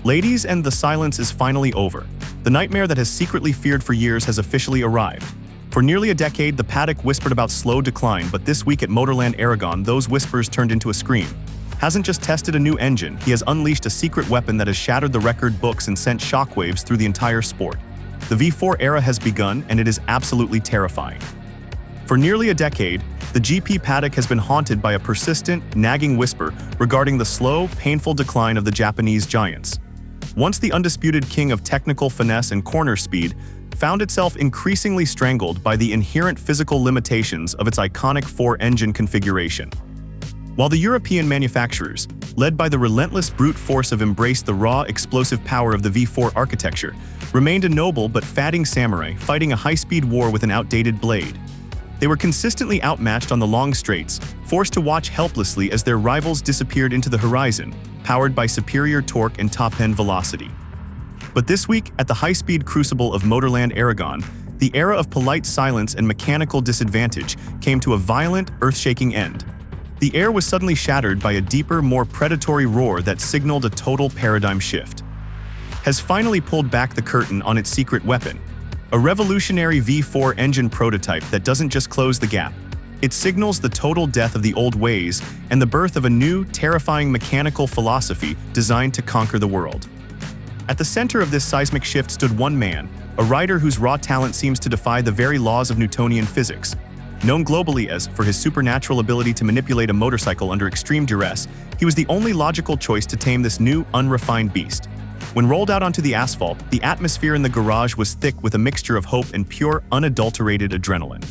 Ladies, and the silence is finally over. The nightmare that has secretly feared for years has officially arrived. For nearly a decade, the paddock whispered about slow decline, but this week at MotorLand Aragon, those whispers turned into a scream. Hasn't just tested a new engine, he has unleashed a secret weapon that has shattered the record books and sent shockwaves through the entire sport. The V4 era has begun, and it is absolutely terrifying. For nearly a decade, the GP paddock has been haunted by a persistent, nagging whisper regarding the slow, painful decline of the Japanese giants. Once the undisputed king of technical finesse and corner speed, found itself increasingly strangled by the inherent physical limitations of its iconic four-engine configuration. While the European manufacturers, led by the relentless brute force of embraced the raw, explosive power of the V4 architecture, remained a noble but fatting samurai fighting a high-speed war with an outdated blade. They were consistently outmatched on the long straights, forced to watch helplessly as their rivals disappeared into the horizon, powered by superior torque and top-end velocity. But this week, at the high-speed crucible of MotorLand Aragon, the era of polite silence and mechanical disadvantage came to a violent, earth-shaking end. The air was suddenly shattered by a deeper, more predatory roar that signaled a total paradigm shift. Has finally pulled back the curtain on its secret weapon. A revolutionary V4 engine prototype that doesn't just close the gap. It signals the total death of the old ways and the birth of a new, terrifying mechanical philosophy designed to conquer the world. At the center of this seismic shift stood one man, a rider whose raw talent seems to defy the very laws of Newtonian physics. Known globally as for his supernatural ability to manipulate a motorcycle under extreme duress, he was the only logical choice to tame this new, unrefined beast. When rolled out onto the asphalt, the atmosphere in the garage was thick with a mixture of hope and pure, unadulterated adrenaline.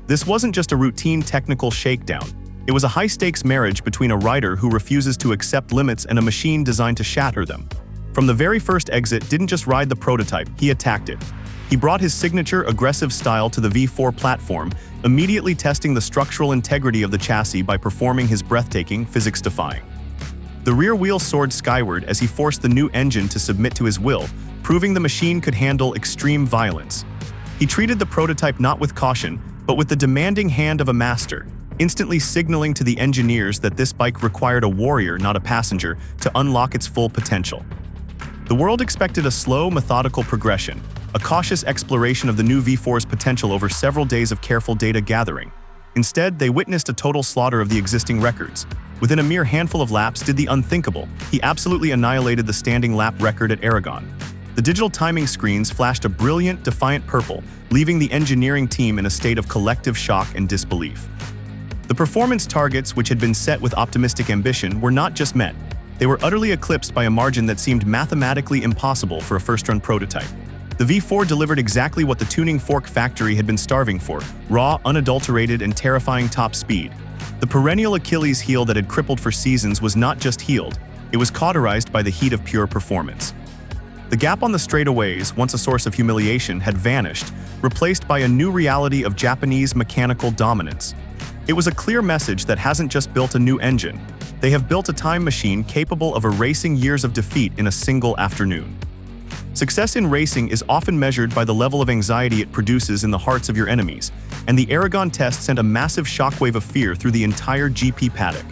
This wasn't just a routine technical shakedown. It was a high-stakes marriage between a rider who refuses to accept limits and a machine designed to shatter them. From the very first exit, didn't just ride the prototype, he attacked it. He brought his signature aggressive style to the V4 platform, immediately testing the structural integrity of the chassis by performing his breathtaking, physics-defying. The rear wheel soared skyward as he forced the new engine to submit to his will, proving the machine could handle extreme violence. He treated the prototype not with caution, but with the demanding hand of a master, instantly signaling to the engineers that this bike required a warrior, not a passenger, to unlock its full potential. The world expected a slow, methodical progression, a cautious exploration of the new V4's potential over several days of careful data gathering. Instead, they witnessed a total slaughter of the existing records. Within a mere handful of laps did the unthinkable. He absolutely annihilated the standing lap record at Aragon. The digital timing screens flashed a brilliant, defiant purple, leaving the engineering team in a state of collective shock and disbelief. The performance targets, which had been set with optimistic ambition, were not just met. They were utterly eclipsed by a margin that seemed mathematically impossible for a first-run prototype. The V4 delivered exactly what the tuning fork factory had been starving for: raw, unadulterated, and terrifying top speed. The perennial Achilles heel that had crippled for seasons was not just healed, it was cauterized by the heat of pure performance. The gap on the straightaways, once a source of humiliation, had vanished, replaced by a new reality of Japanese mechanical dominance. It was a clear message that hasn't just built a new engine. They have built a time machine capable of erasing years of defeat in a single afternoon. Success in racing is often measured by the level of anxiety it produces in the hearts of your enemies, and the Aragon test sent a massive shockwave of fear through the entire GP paddock.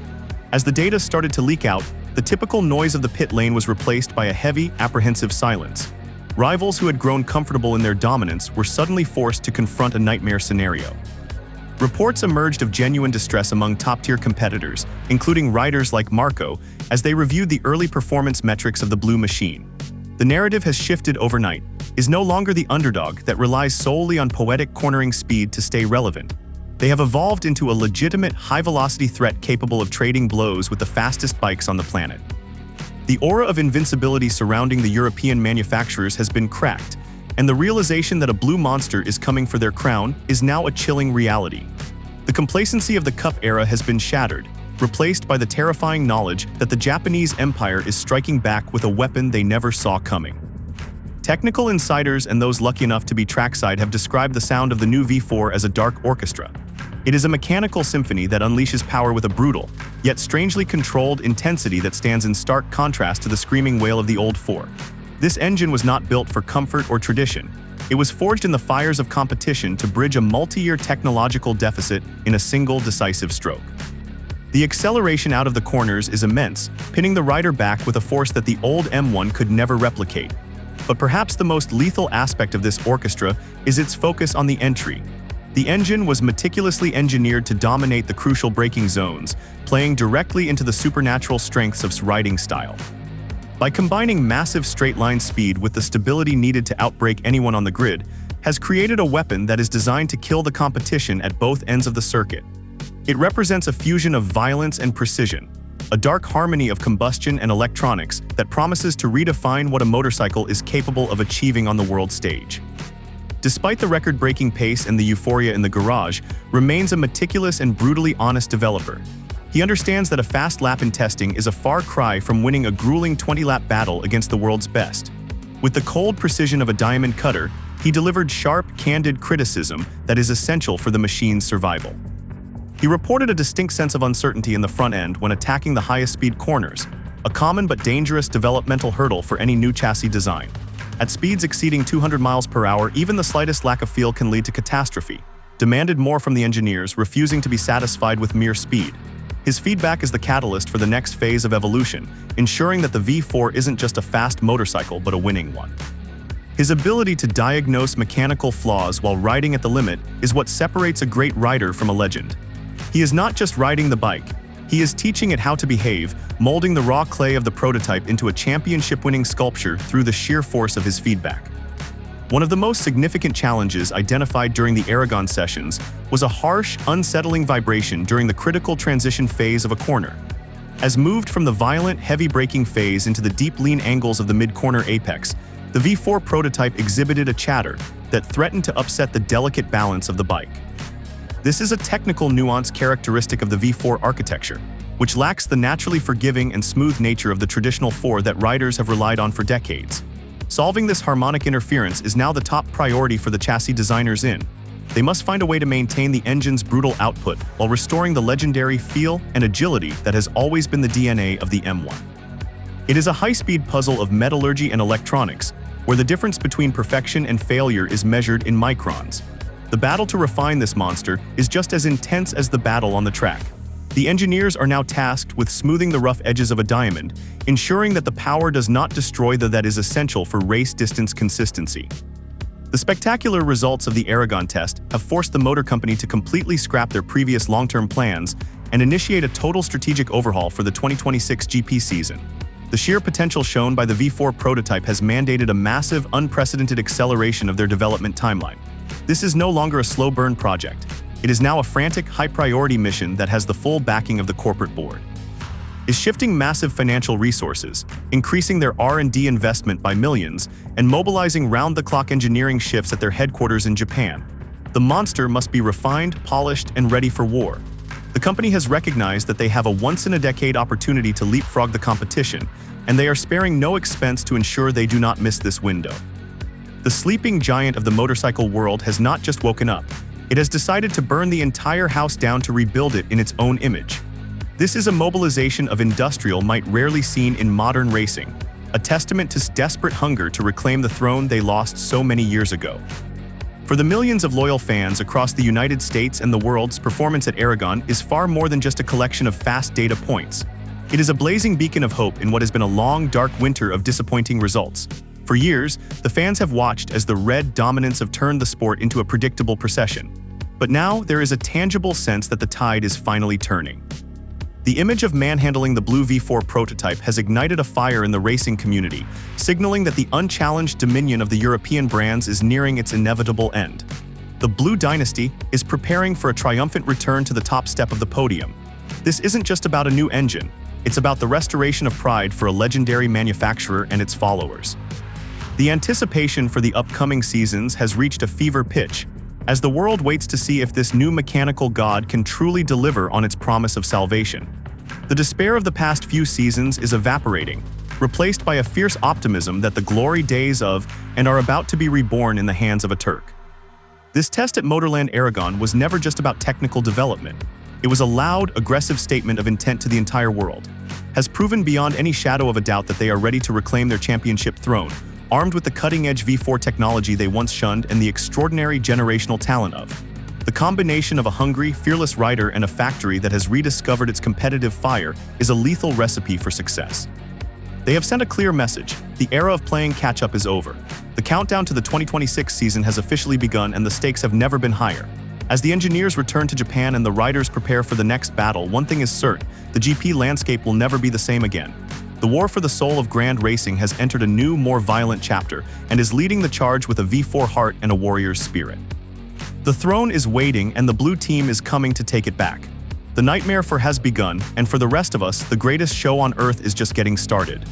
As the data started to leak out, the typical noise of the pit lane was replaced by a heavy, apprehensive silence. Rivals who had grown comfortable in their dominance were suddenly forced to confront a nightmare scenario. Reports emerged of genuine distress among top-tier competitors, including riders like Marco, as they reviewed the early performance metrics of the blue machine. The narrative has shifted overnight, is no longer the underdog that relies solely on poetic cornering speed to stay relevant. They have evolved into a legitimate, high-velocity threat capable of trading blows with the fastest bikes on the planet. The aura of invincibility surrounding the European manufacturers has been cracked, and the realization that a blue monster is coming for their crown is now a chilling reality. The complacency of the Cup era has been shattered, replaced by the terrifying knowledge that the Japanese Empire is striking back with a weapon they never saw coming. Technical insiders and those lucky enough to be trackside have described the sound of the new V4 as a dark orchestra. It is a mechanical symphony that unleashes power with a brutal, yet strangely controlled intensity that stands in stark contrast to the screaming wail of the old 4. This engine was not built for comfort or tradition. It was forged in the fires of competition to bridge a multi-year technological deficit in a single decisive stroke. The acceleration out of the corners is immense, pinning the rider back with a force that the old M1 could never replicate. But perhaps the most lethal aspect of this orchestra is its focus on the entry. The engine was meticulously engineered to dominate the crucial braking zones, playing directly into the supernatural strengths of riding style. By combining massive straight-line speed with the stability needed to outbrake anyone on the grid, has created a weapon that is designed to kill the competition at both ends of the circuit. It represents a fusion of violence and precision, a dark harmony of combustion and electronics that promises to redefine what a motorcycle is capable of achieving on the world stage. Despite the record-breaking pace and the euphoria in the garage, remains a meticulous and brutally honest developer. He understands that a fast lap in testing is a far cry from winning a grueling 20-lap battle against the world's best. With the cold precision of a diamond cutter, he delivered sharp, candid criticism that is essential for the machine's survival. He reported a distinct sense of uncertainty in the front end when attacking the highest speed corners, a common but dangerous developmental hurdle for any new chassis design. At speeds exceeding 200 miles per hour, even the slightest lack of feel can lead to catastrophe. Demanded more from the engineers, refusing to be satisfied with mere speed. His feedback is the catalyst for the next phase of evolution, ensuring that the V4 isn't just a fast motorcycle but a winning one. His ability to diagnose mechanical flaws while riding at the limit is what separates a great rider from a legend. He is not just riding the bike, he is teaching it how to behave, molding the raw clay of the prototype into a championship-winning sculpture through the sheer force of his feedback. One of the most significant challenges identified during the Aragon sessions was a harsh, unsettling vibration during the critical transition phase of a corner. As moved from the violent, heavy braking phase into the deep lean angles of the mid-corner apex, the V4 prototype exhibited a chatter that threatened to upset the delicate balance of the bike. This is a technical nuance characteristic of the V4 architecture, which lacks the naturally forgiving and smooth nature of the traditional 4 that riders have relied on for decades. Solving this harmonic interference is now the top priority for the chassis designers in. They must find a way to maintain the engine's brutal output while restoring the legendary feel and agility that has always been the DNA of the M1. It is a high-speed puzzle of metallurgy and electronics, where the difference between perfection and failure is measured in microns. The battle to refine this monster is just as intense as the battle on the track. The engineers are now tasked with smoothing the rough edges of a diamond, ensuring that the power does not destroy that is essential for race distance consistency. The spectacular results of the Aragon test have forced the motor company to completely scrap their previous long-term plans and initiate a total strategic overhaul for the 2026 GP season. The sheer potential shown by the V4 prototype has mandated a massive, unprecedented acceleration of their development timeline. This is no longer a slow-burn project. It is now a frantic, high-priority mission that has the full backing of the corporate board. Is shifting massive financial resources, increasing their R&D investment by millions, and mobilizing round-the-clock engineering shifts at their headquarters in Japan. The monster must be refined, polished, and ready for war. The company has recognized that they have a once-in-a-decade opportunity to leapfrog the competition, and they are sparing no expense to ensure they do not miss this window. The sleeping giant of the motorcycle world has not just woken up. It has decided to burn the entire house down to rebuild it in its own image. This is a mobilization of industrial might rarely seen in modern racing, a testament to desperate hunger to reclaim the throne they lost so many years ago. For the millions of loyal fans across the United States and the world's performance at Aragon is far more than just a collection of fast data points. It is a blazing beacon of hope in what has been a long, dark winter of disappointing results. For years, the fans have watched as the red dominance have turned the sport into a predictable procession. But now, there is a tangible sense that the tide is finally turning. The image of manhandling the blue V4 prototype has ignited a fire in the racing community, signaling that the unchallenged dominion of the European brands is nearing its inevitable end. The Blue Dynasty is preparing for a triumphant return to the top step of the podium. This isn't just about a new engine, it's about the restoration of pride for a legendary manufacturer and its followers. The anticipation for the upcoming seasons has reached a fever pitch, as the world waits to see if this new mechanical god can truly deliver on its promise of salvation. The despair of the past few seasons is evaporating, replaced by a fierce optimism that the glory days of and are about to be reborn in the hands of a Turk. This test at MotorLand Aragon was never just about technical development. It was a loud, aggressive statement of intent to the entire world. Has proven beyond any shadow of a doubt that they are ready to reclaim their championship throne, armed with the cutting-edge V4 technology they once shunned and the extraordinary generational talent of The combination of a hungry, fearless rider and a factory that has rediscovered its competitive fire is a lethal recipe for success. They have sent a clear message: the era of playing catch-up is over. The countdown to the 2026 season has officially begun and the stakes have never been higher. As the engineers return to Japan and the riders prepare for the next battle, one thing is certain: the GP landscape will never be the same again. The war for the soul of grand racing has entered a new, more violent chapter and is leading the charge with a V4 heart and a warrior's spirit. The throne is waiting and the blue team is coming to take it back. The nightmare has begun, and for the rest of us, the greatest show on earth is just getting started.